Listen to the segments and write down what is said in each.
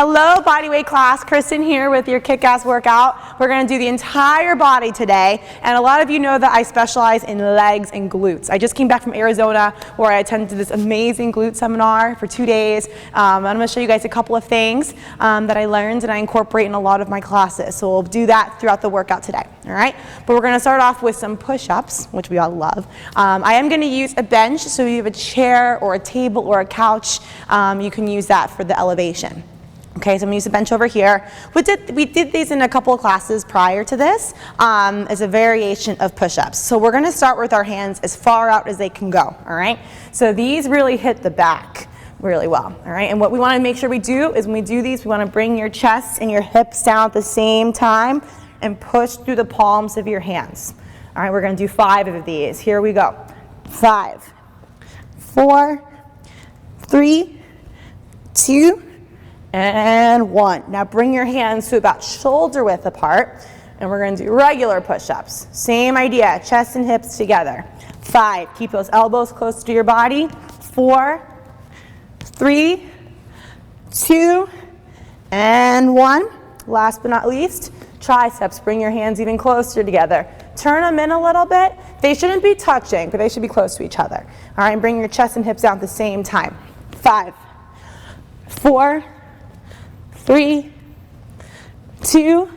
Hello, Bodyweight class. Kristen here with your kick-ass workout. We're going to do the entire body today, and a lot of you know that I specialize in legs and glutes. I just came back from Arizona where I attended this amazing glute seminar for 2 days. I'm going to show you guys a couple of things that I learned and I incorporate in a lot of my classes. So we'll do that throughout the workout today, all right? But we're going to start off with some push-ups, which we all love. I am going to use a bench, so if you have a chair or a table or a couch, you can use that for the elevation. Okay, so I'm going to use the bench over here. We did these in a couple of classes prior to this as a variation of push-ups. So we're going to start with our hands as far out as they can go, all right? So these really hit the back really well, all right? And what we want to make sure we do is when we do these, we want to bring your chest and your hips down at the same time and push through the palms of your hands. All right, we're going to do 5 of these. Here we go. 5, 4, 3, 2, and 1. Now bring your hands to about shoulder width apart, and we're going to do regular push-ups. Same idea, chest and hips together. 5, keep those elbows close to your body. 4, 3, 2, and 1. Last but not least, triceps. Bring your hands even closer together. Turn them in a little bit. They shouldn't be touching, but they should be close to each other. All right, and bring your chest and hips down at the same time. 5, 4, 3, 2,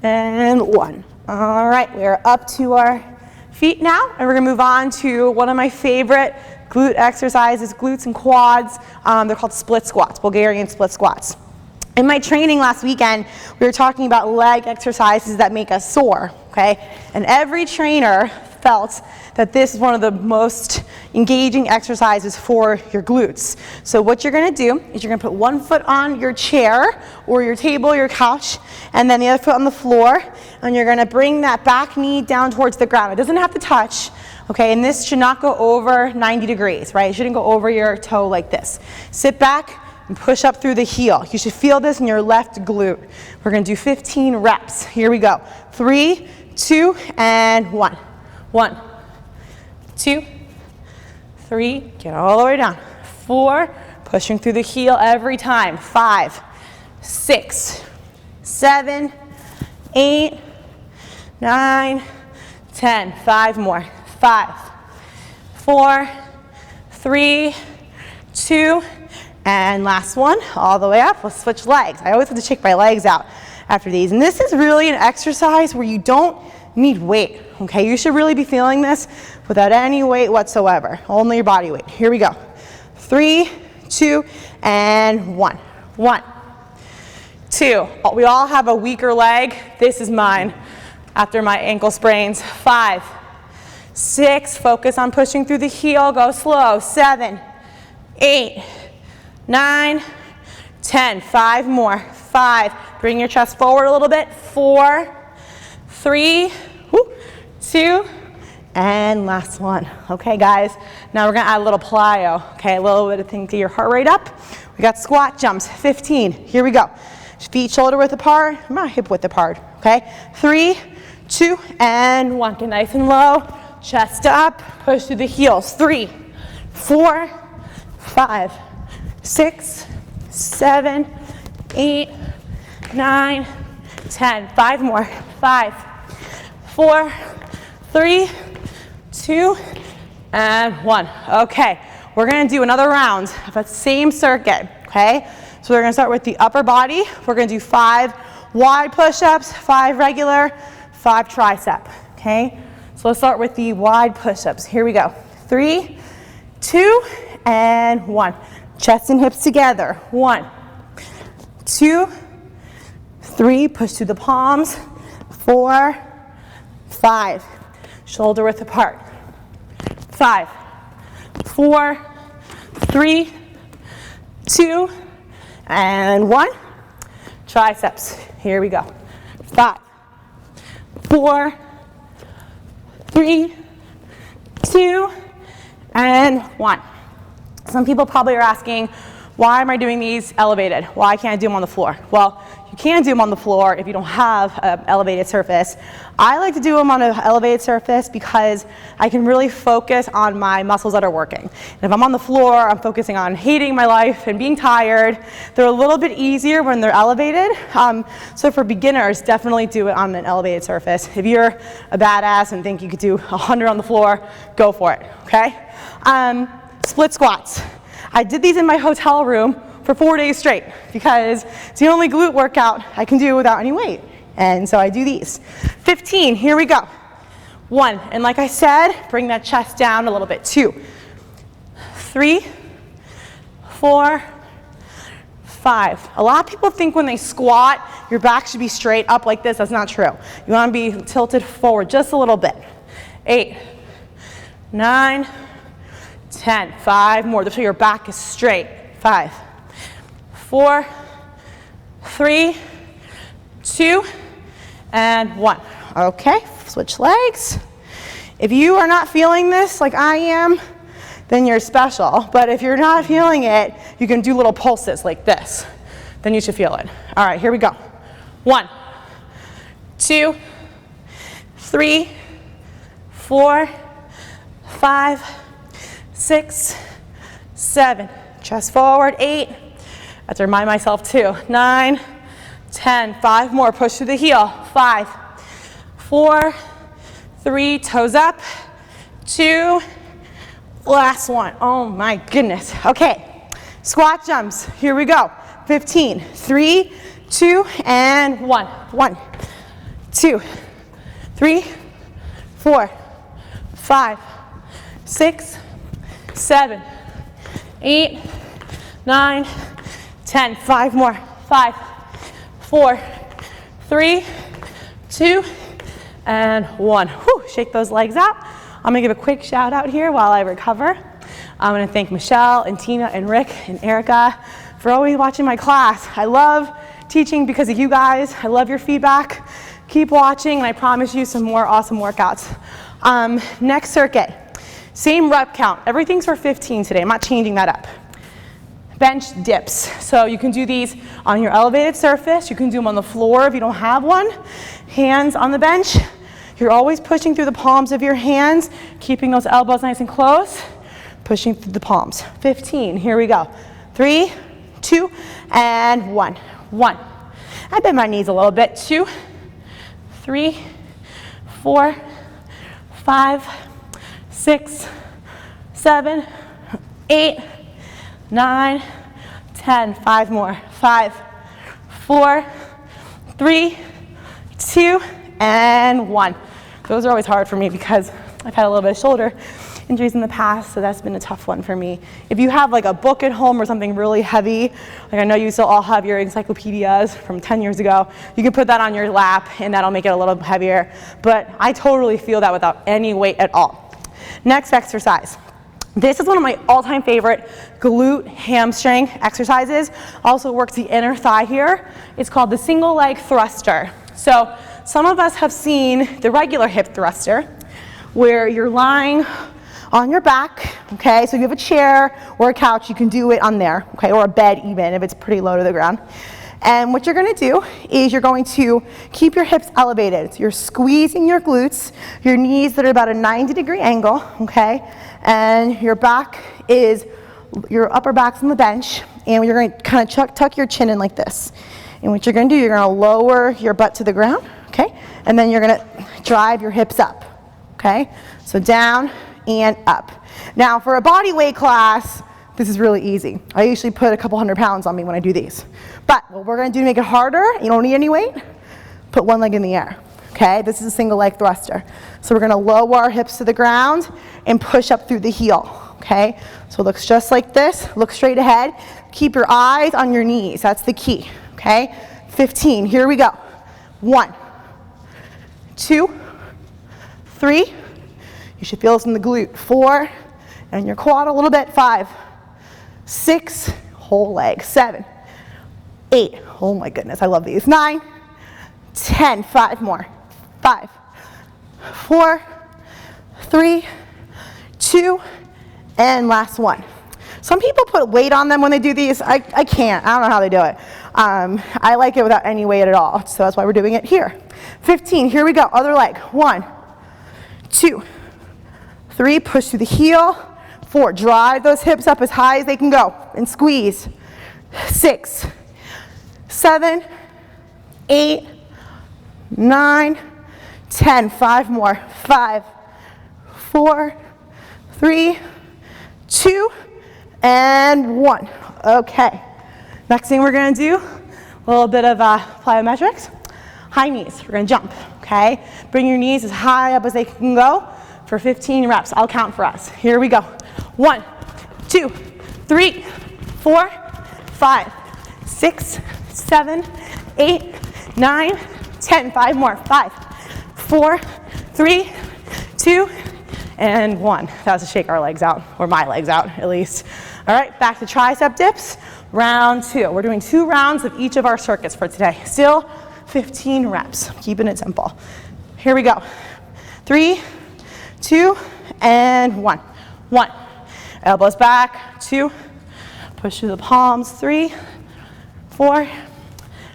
and 1. All right, we are up to our feet now, and we're going to move on to one of my favorite glute exercises, glutes and quads. They're called split squats, Bulgarian split squats. In my training last weekend, we were talking about leg exercises that make us sore, okay? And every trainer felt that this is one of the most engaging exercises for your glutes. So what you're going to do is you're going to put one foot on your chair or your table, your couch, and then the other foot on the floor, and you're going to bring that back knee down towards the ground. It doesn't have to touch, okay? And this should not go over 90 degrees, right? It shouldn't go over your toe like this. Sit back and push up through the heel. You should feel this in your left glute. We're going to do 15 reps. Here we go. 3, 2, and 1. 1, 2, 3, get all the way down. 4, pushing through the heel every time. 5, 6, 7, 8, 9, 10. 5 more. 5, 4, 3, 2, and last one, all the way up. We'll switch legs. I always have to shake my legs out after these. And this is really an exercise where you don't need weight, okay? You should really be feeling this without any weight whatsoever, only your body weight. Here we go. 3, 2, and 1. 1, 2. We all have a weaker leg. This is mine after my ankle sprains. 5, 6, focus on pushing through the heel, go slow. 7, 8, 9, 10. 5 more. 5, bring your chest forward a little bit. 4, 3, 2, and last one. Okay, guys, now we're gonna add a little plyo, okay, a little bit of thing to get your heart rate up. We got squat jumps, 15. Here we go. Feet shoulder width apart, not hip width apart, okay? 3, 2, and 1. Get nice and low, chest up, push through the heels. 3, 4, 5, 6, 7, 8, 9, 10. 5 more. 5, 4, 3, 2, and 1. Okay, we're going to do another round of that same circuit, okay? So we're going to start with the upper body. We're going to do 5 wide push-ups, 5 regular, 5 tricep, okay? So let's start with the wide push-ups. Here we go. 3, 2, and 1. Chest and hips together. 1, 2, 3, push through the palms. 4, 5, shoulder width apart. 5, 4, 3, 2, and 1. Triceps. Here we go. 5, 4, 3, 2, and 1. Some people probably are asking, Why am I doing these elevated? Why can't I do them on the floor? Well, you can do them on the floor if you don't have an elevated surface. I like to do them on an elevated surface because I can really focus on my muscles that are working. And if I'm on the floor, I'm focusing on hating my life and being tired. They're a little bit easier when they're elevated. So for beginners, definitely do it on an elevated surface. If you're a badass and think you could do 100 on the floor, go for it, okay? Split squats. I did these in my hotel room for 4 days straight because it's the only glute workout I can do without any weight. And so I do these. 15, here we go. 1, and like I said, bring that chest down a little bit. 2, 3, 4, 5. A lot of people think when they squat, your back should be straight up like this. That's not true. You want to be tilted forward just a little bit. 8, 9, 10, 5 more, so your back is straight. 5, 4, 3, 2, and 1. Okay, switch legs. If you are not feeling this like I am, then you're special. But if you're not feeling it, you can do little pulses like this. Then you should feel it. All right, here we go. 1, 2, 3, 4, 5, 6, 7, chest forward, 8, I have to remind myself too, 9, 10, 5 more, push through the heel, 5, 4, 3, toes up, 2, last one, oh my goodness. Okay, squat jumps, here we go, 15, 3, 2, and 1, 1, 2, 3, 4, 5, 6, 7, 8, 9, 10, 5 more, 5, 4, 3, 2, and 1. Whew, shake those legs out. I'm gonna give a quick shout out here while I recover. I'm gonna thank Michelle and Tina and Rick and Erica for always watching my class. I love teaching because of you guys. I love your feedback. Keep watching and I promise you some more awesome workouts. Next circuit. Same rep count. Everything's for 15 today. I'm not changing that up. Bench dips. So you can do these on your elevated surface. You can do them on the floor if you don't have one. Hands on the bench. You're always pushing through the palms of your hands, keeping those elbows nice and close, pushing through the palms. 15. Here we go. 3, 2, and 1. 1. I bend my knees a little bit. 2, 3, 4, 5, 6, 7, 8, 9, 10, 5 more, 5, 4, 3, 2, and 1. Those are always hard for me because I've had a little bit of shoulder injuries in the past, so that's been a tough one for me. If you have like a book at home or something really heavy, like I know you still all have your encyclopedias from 10 years ago, you can put that on your lap and that'll make it a little heavier, but I totally feel that without any weight at all. Next exercise. This is one of my all-time favorite glute hamstring exercises. Also works the inner thigh here. It's called the single leg thruster. So some of us have seen the regular hip thruster where you're lying on your back, okay? So if you have a chair or a couch, you can do it on there, okay? Or a bed even if it's pretty low to the ground. And what you're gonna do is you're going to keep your hips elevated. So you're squeezing your glutes, your knees that are about a 90-degree angle, okay? And your back is, your upper back's on the bench, and you're gonna kind of tuck your chin in like this. And what you're gonna do, you're gonna lower your butt to the ground, okay? And then you're gonna drive your hips up, okay? So down and up. Now for a body weight class, this is really easy. I usually put a couple 100 pounds on me when I do these. But what we're gonna do to make it harder, you don't need any weight, put one leg in the air, okay? This is a single leg thruster. So we're gonna lower our hips to the ground and push up through the heel, okay? So it looks just like this, look straight ahead. Keep your eyes on your knees, that's the key, okay? 15, here we go. 1, 2, 3, you should feel this in the glute. 4, and your quad a little bit. 5, 6, whole leg. 7, 8, oh my goodness, I love these. 9, 10, 5 more. 5, 4, 3, 2, and last one. Some people put weight on them when they do these. I can't. I don't know how they do it. I like it without any weight at all, so that's why we're doing it here. 15, here we go, other leg. 1, 2, 3, push through the heel. 4, drive those hips up as high as they can go and squeeze. 6, 7, 8, 9, 10. 5 more. 5, 4, 3, 2, and 1. Okay. Next thing we're going to do, a little bit of plyometrics. High knees. We're going to jump. Okay. Bring your knees as high up as they can go for 15 reps. I'll count for us. Here we go. 1, 2, 3, 4, 5, 6, 7, 8, 9, 10. 5 more. 5, 4, 3, 2, and 1. That was to shake our legs out, or my legs out at least. All right, back to tricep dips. Round 2. We're doing 2 rounds of each of our circuits for today. Still 15 reps, keeping it simple. Here we go. 3, 2, and 1. 1. Elbows back. 2. Push through the palms. 3, 4,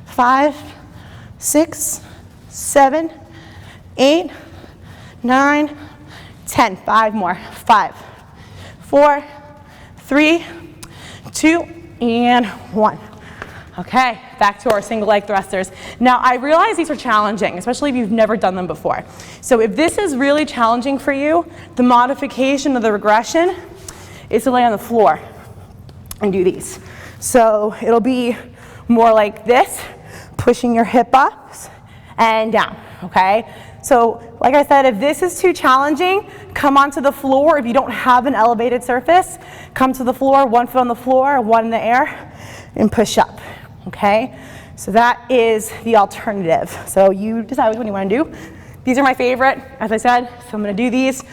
5, 6, 7, 8, 9, 10. 5 more. 5, 4, 3, 2, and 1. Okay, back to our single leg thrusters. Now I realize these are challenging, especially if you've never done them before. So if this is really challenging for you, the modification of the regression is to lay on the floor and do these. So it'll be more like this, pushing your hip up and down, okay? So like I said, if this is too challenging, come onto the floor. If you don't have an elevated surface, come to the floor, 1 foot on the floor, 1 in the air, and push up, okay? So that is the alternative. So you decide which one you want to do. These are my favorite, as I said, so I'm going to do these.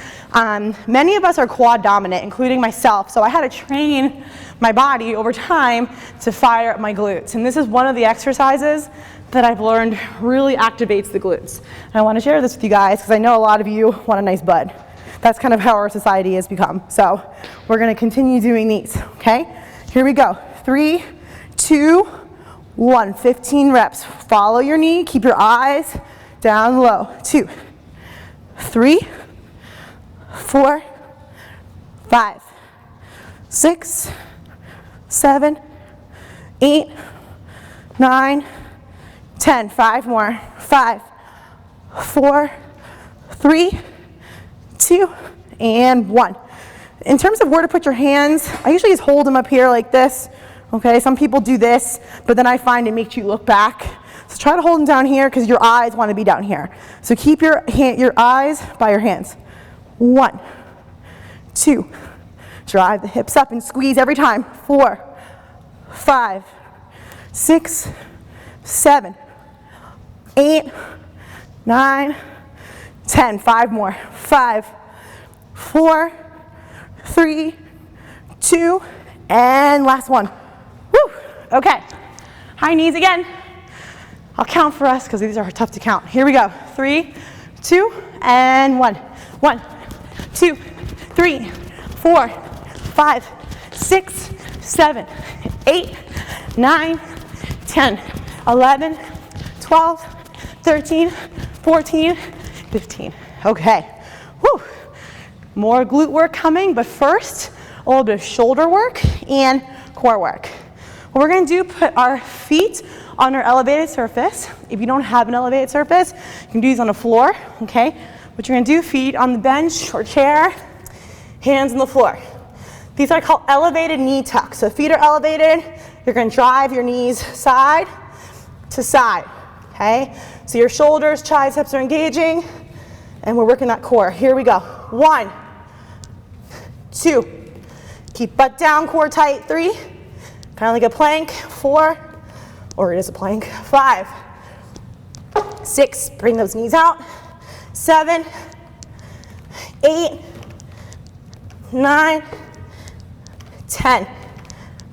Many of us are quad dominant, including myself, so I had to train my body over time to fire up my glutes. And this is one of the exercises that I've learned really activates the glutes. And I want to share this with you guys because I know a lot of you want a nice bud. That's kind of how our society has become. So we're going to continue doing these, okay? Here we go. 3, 2, 1. 15 reps. Follow your knee. Keep your eyes down low. 2, 3, 4, 5, 6, 7, 8, 9, 10. 5 more. 5, 4, 3, 2, and 1. In terms of where to put your hands, I usually just hold them up here like this. Okay, some people do this, but then I find it makes you look back. So try to hold them down here because your eyes want to be down here. So keep your eyes by your hands. 1, 2. Drive the hips up and squeeze every time. 4, 5, 6, 7, 8, 9, 10. 5 more. 5, 4, 3, 2, and last one. Woo! Okay. High knees again. I'll count for us because these are tough to count. Here we go. 3, 2, and 1. 1, 2, 3, 4, 5, 6, 7, 8, 9, 10, 11, 12, 13, 14, 15. Okay. Woo! More glute work coming, but first, a little bit of shoulder work and core work. What we're going to do, put our feet on our elevated surface. If you don't have an elevated surface, you can do these on the floor, okay? What you're going to do, feet on the bench or chair, hands on the floor. These are called elevated knee tucks. So feet are elevated, you're going to drive your knees side to side, okay? So your shoulders, triceps are engaging, and we're working that core. Here we go. 1, 2, keep butt down, core tight. 3, kind of like a plank. 4, or it is a plank. 5, 6, bring those knees out. 7, 8, 9, 10.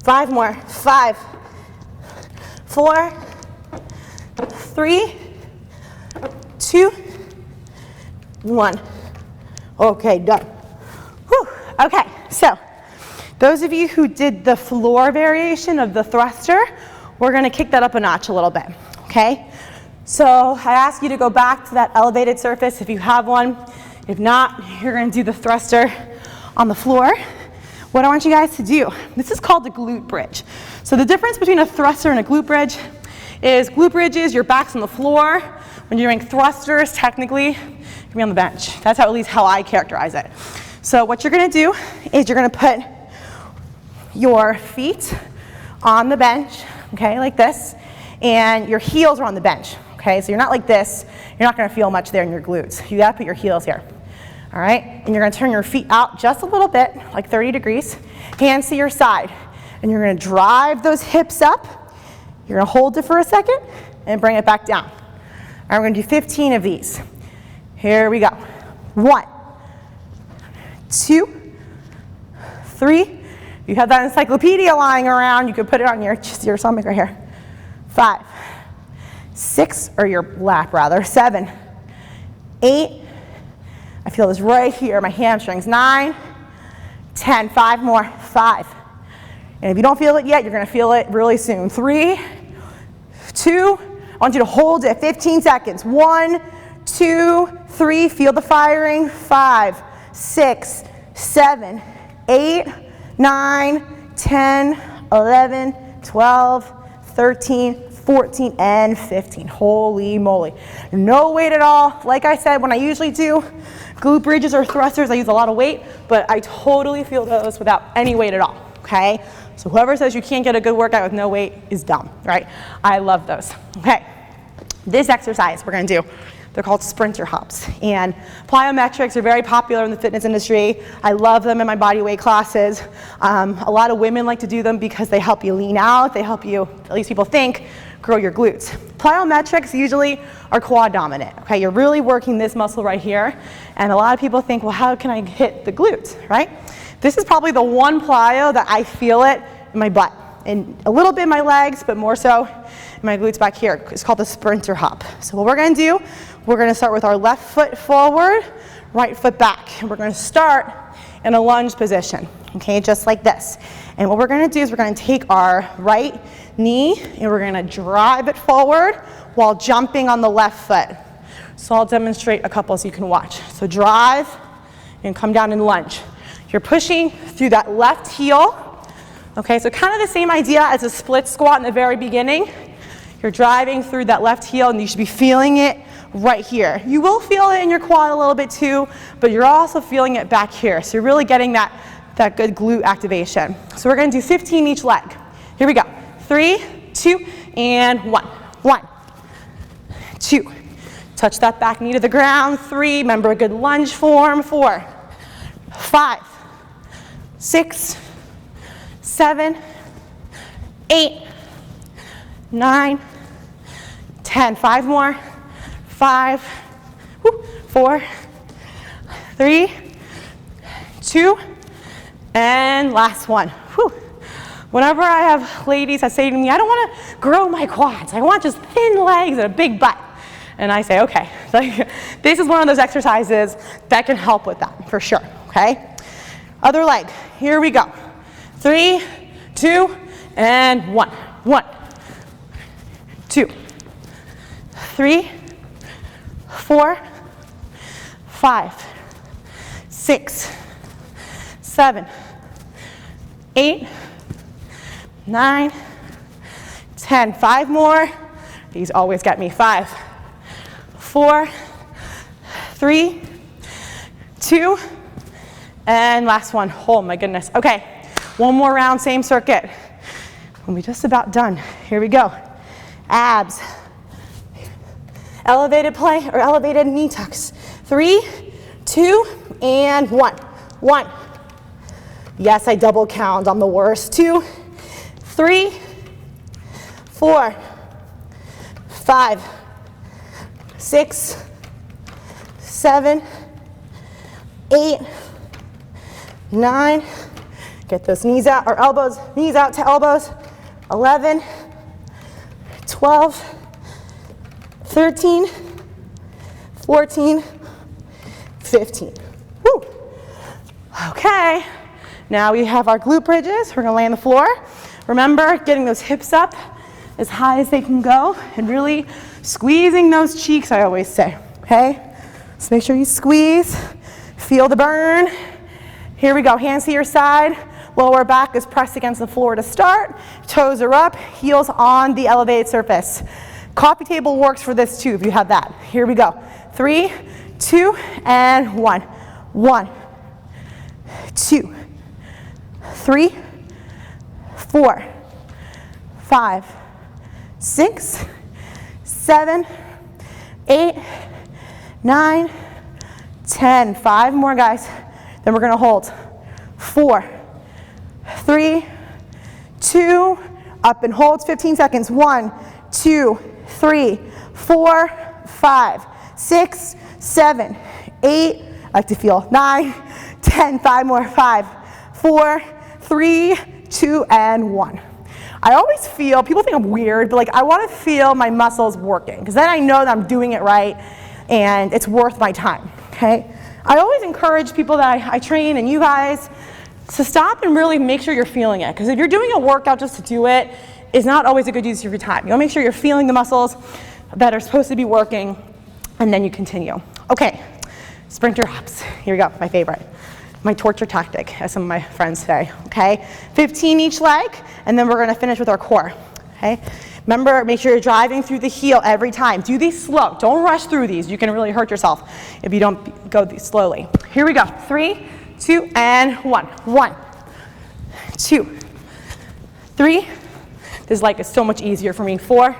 5 more. 5, 4, 3, 2, 1. Okay, done. Whew. Okay, so Those of you who did the floor variation of the thruster, we're going to kick that up a notch a little bit, okay? So I ask you to go back to that elevated surface if you have one. If not, you're going to do the thruster on the floor. What I want you guys to do, this is called the glute bridge. So the difference between a thruster and a glute bridge is glute bridges, your back's on the floor. When you're doing thrusters, technically, you can be on the bench. That's at least how I characterize it. So what you're going to do is you're going to put your feet on the bench, okay, like this, and your heels are on the bench, okay? So you're not like this. You're not going to feel much there in your glutes. You got to put your heels here. All right, and you're going to turn your feet out just a little bit, like 30 degrees, hands to your side, and you're going to drive those hips up. You're going to hold it for a second and bring it back down. All right, we're going to do 15 of these. Here we go. 1, 2, 3. You have that encyclopedia lying around. You could put it on your stomach right here. 5, 6, or your lap rather. 7, 8. I feel this right here, my hamstrings. 9, 10, 5 more, 5. And if you don't feel it yet, you're gonna feel it really soon. 3, 2, I want you to hold it, 15 seconds. 1, 2, 3, feel the firing. 5, 6, 7, 8, 9, 10, 11, 12, 13, 14, and 15. Holy moly. No weight at all. Like I said, when I usually do glute bridges or thrusters, I use a lot of weight, but I totally feel those without any weight at all, okay? So whoever says you can't get a good workout with no weight is dumb, right? I love those. Okay, this exercise we're gonna do, they're called sprinter hops. And plyometrics are very popular in the fitness industry. I love them in my bodyweight classes. A lot of women like to do them because they help you lean out, they help you, at least people think, grow your glutes. Plyometrics usually are quad dominant, okay? You're really working this muscle right here, and a lot of people think, well, how can I hit the glutes, right? This is probably the one plyo that I feel it in my butt, and a little bit in my legs, but more so in my glutes back here. It's called the sprinter hop. So what we're gonna do, we're gonna start with our left foot forward, right foot back, and we're gonna start in a lunge position, okay, just like this. And what we're gonna do is we're gonna take our right knee and we're gonna drive it forward while jumping on the left foot. So I'll demonstrate a couple so you can watch. So drive and come down and lunge. You're pushing through that left heel. Okay, so kind of the same idea as a split squat in the very beginning. You're driving through that left heel and you should be feeling it right here. You will feel it in your quad a little bit too, but you're also feeling it back here. So you're really getting that good glute activation. So we're gonna do 15 each leg. Here we go. 3, 2, and 1. 1, 2. Touch that back knee to the ground. 3, remember a good lunge form. 4, 5, 6, 7, 8, 9, 10. 5 more. 5, 4, 3, 2, and last one. Whew. Whenever I have ladies that say to me, I don't want to grow my quads, I want just thin legs and a big butt. And I say, okay, like, this is one of those exercises that can help with that, for sure, okay? Other leg, here we go. 3, 2, and 1. 1, 2, 3, 4, 5, 6, 7, 8, 9, 10. 5 more. These always get me. 5, 4, 3, 2, and last one. Oh my goodness. Okay, one more round, same circuit. We'll be just about done. Here we go. Abs. Elevated play or elevated knee tucks. 3, 2, and 1. 1. Yes, I double count. I'm the worst. 2, 3, 4, 5, 6, 7, 8, 9. Get those knees out, or elbows, knees out to elbows. 11, 12, 13, 14, 15. Woo. Okay, Now we have our glute bridges. We're gonna lay on the floor. Remember, getting those hips up as high as they can go and really squeezing those cheeks, I always say, okay? So make sure you squeeze, feel the burn. Here we go, hands to your side. Lower back is pressed against the floor to start. Toes are up, heels on the elevated surface. Coffee table works for this too if you have that. Here we go. 3, 2, and 1. 1, 2, 3, 4, 5, 6, 7, 8, 9, 10. 5 more, guys. Then we're gonna hold. 4, 3, 2, up and hold, 15 seconds. 1, 2, 3, 4, 5, 6, 7, 8, I like to feel 9, 10, 5 more, 5, 4, 3, 2, and 1. I always feel, people think I'm weird, but like I want to feel my muscles working because then I know that I'm doing it right and it's worth my time, okay? I always encourage people that I train and you guys to stop and really make sure you're feeling it, because if you're doing a workout just to do it, it's not always a good use of your time. You want to make sure you're feeling the muscles that are supposed to be working, and then you continue. Okay, sprinter hops. Here we go, my favorite. My torture tactic, as some of my friends say, okay? 15 each leg, and then we're gonna finish with our core, okay? Remember, make sure you're driving through the heel every time. Do these slow, don't rush through these. You can really hurt yourself if you don't go slowly. Here we go, 3, 2, and 1. 1, 2, 3. This leg is so much easier for me. 4,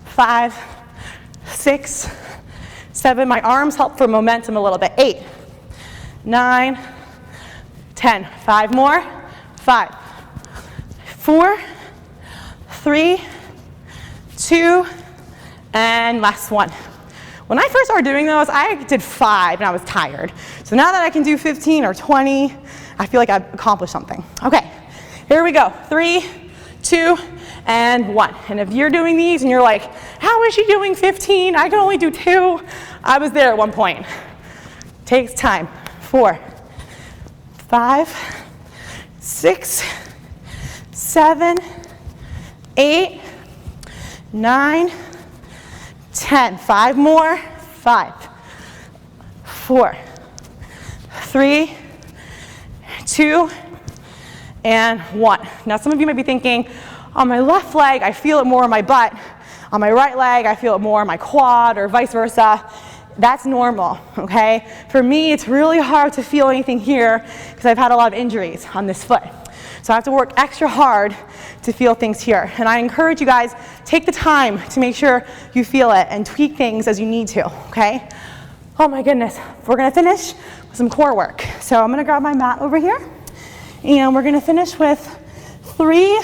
5, 6, 7. My arms help for momentum a little bit. 8, 9, 10. 5 more. 5, 4, 3, 2, and last one. When I first started doing those, I did 5 and I was tired. So now that I can do 15 or 20, I feel like I've accomplished something. Okay, here we go. 3, 2, and 1. And if you're doing these and you're like, how is she doing 15? I can only do 2. I was there at one point. Takes time. 4, 5, 6, 7, 8, 9, 10. 5 more. 5, 4, 3, 2, and 1. Now some of you might be thinking, on my left leg, I feel it more in my butt. On my right leg, I feel it more in my quad, or vice versa. That's normal, okay? For me, it's really hard to feel anything here because I've had a lot of injuries on this foot. So I have to work extra hard to feel things here. And I encourage you guys, take the time to make sure you feel it and tweak things as you need to, okay? Oh my goodness, we're gonna finish with some core work. So I'm gonna grab my mat over here and we're gonna finish with 3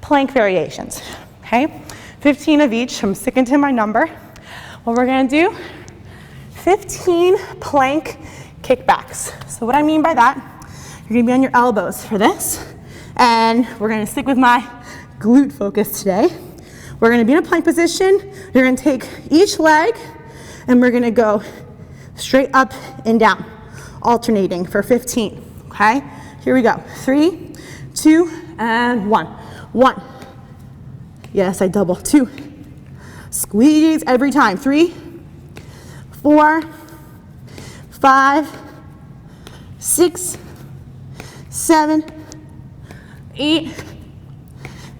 plank variations, okay? 15 of each, I'm sticking to my number. What we're gonna do, 15 plank kickbacks. So what I mean by that, you're gonna be on your elbows for this, and we're gonna stick with my glute focus today. We're gonna be in a plank position. You're gonna take each leg, and we're gonna go straight up and down, alternating for 15, okay? Here we go, 3, 2, and 1. 1, yes, I double, 2, squeeze every time, 3, 4, 5, 6, 7, 8,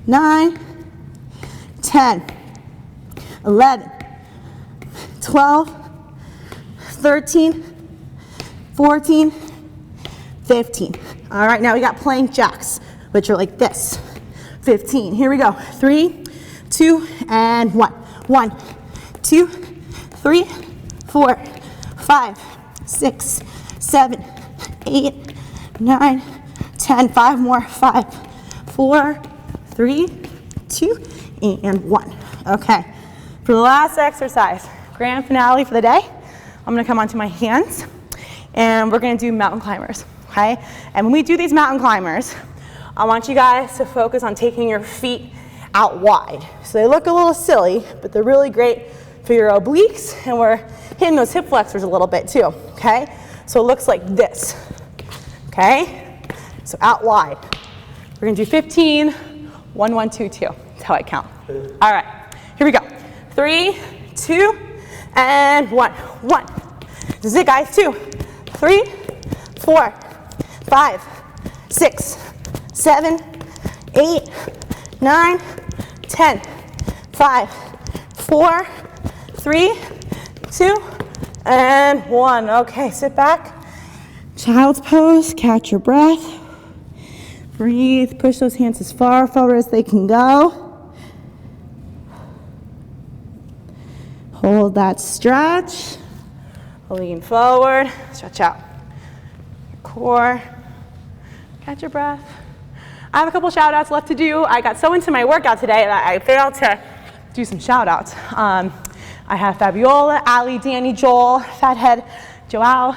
9, 10, 11, 12, 13, 14, 15. All right, now we got plank jacks, which are like this. 15, here we go. 3, 2, and 1. 1, 2, 3, 4, 5, 6, 7, 8, 9, 10. 5 more. 5, 4, 3, 2, and 1. Okay, for the last exercise, grand finale for the day, I'm gonna come onto my hands and we're gonna do mountain climbers, okay? And when we do these mountain climbers, I want you guys to focus on taking your feet out wide. So they look a little silly, but they're really great for your obliques, and we're hitting those hip flexors a little bit too, okay? So it looks like this, okay? So out wide. We're gonna do 15, 1, 1, 2, 2. That's how I count. All right, here we go. 3, 2, and 1. 1. This is it, guys. 2, 3, 4, 5, 6, 7, 8, 9, 10. 5, 4, 3, 2, and 1. Okay, sit back. Child's pose, catch your breath. Breathe, push those hands as far forward as they can go. Hold that stretch. Lean forward, stretch out. Core, catch your breath. I have a couple shout outs left to do. I got so into my workout today that I failed to do some shout outs. I have Fabiola, Ali, Danny, Joel, Fathead, Joao,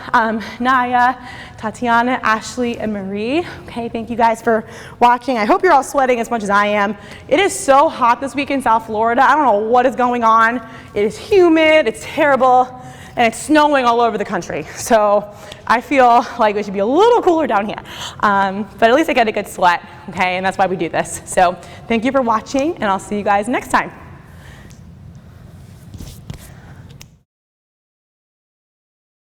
Naya, Tatiana, Ashley, and Marie. Okay, thank you guys for watching. I hope you're all sweating as much as I am. It is so hot this week in South Florida. I don't know what is going on. It is humid, it's terrible, and it's snowing all over the country. So I feel like it should be a little cooler down here. But at least I get a good sweat, okay, and that's why we do this. So thank you for watching, and I'll see you guys next time.